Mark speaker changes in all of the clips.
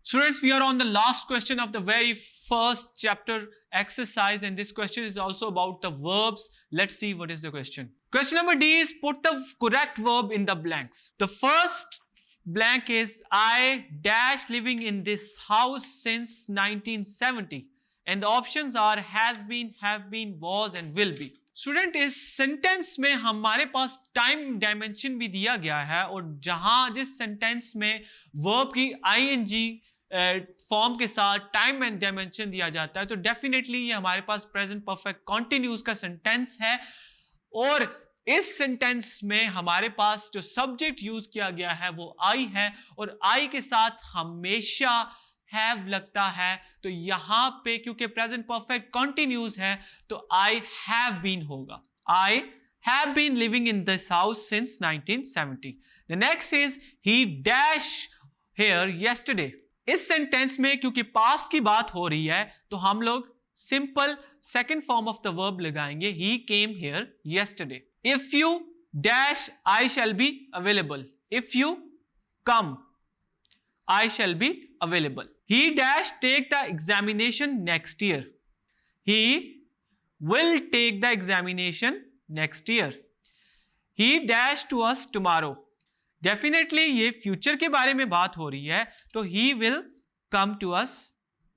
Speaker 1: Students, we are on the last question of the very first chapter exercise, and this question is also about the verbs. Let's see what is the question. Question number D is put the correct verb in the blanks. The first blank is I dash living in this house since 1970, and the options are has been, have been, was and will be. Student इस sentence में हमारे पास time dimension भी दिया गया है, और जहां जिस सेंटेंस में वर्ब की आईएनजी फॉर्म के साथ टाइम एंड डायमेंशन दिया जाता है, तो डेफिनेटली ये हमारे पास प्रेजेंट परफेक्ट कॉन्टिन्यूस का सेंटेंस है। और इस सेंटेंस में हमारे पास जो सब्जेक्ट यूज किया गया है वो आई है, और आई के साथ हमेशा हैव लगता है। तो यहां पे क्योंकि प्रेजेंट परफेक्ट कॉन्टिन्यूस है तो आई हैव बीन होगा। I have been living in this house since 1970। The next is he dash here yesterday. इस सेंटेंस में क्योंकि पास्ट की बात हो रही है तो हम लोग simple second form of the verb लगाएंगे, he came here yesterday. If you dash I shall be available. If you come I shall be available. He dash take the examination next year. He will take the examination next year. He dash to us tomorrow. Definitely ये future के बारे में बात हो रही है, तो he will come to us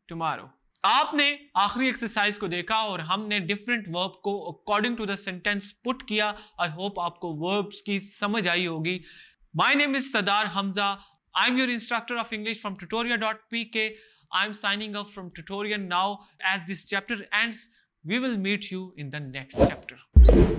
Speaker 1: tomorrow. आपने आखिरी एक्सरसाइज को देखा और हमने डिफरेंट वर्ब को according to the sentence put किया। आई होप आपको वर्ब्स की समझ आई होगी। My name is Sadar Hamza. I'm your instructor of English from tutoria.pk. I'm signing off from tutorial now. As this chapter ends, we will meet you in the next chapter.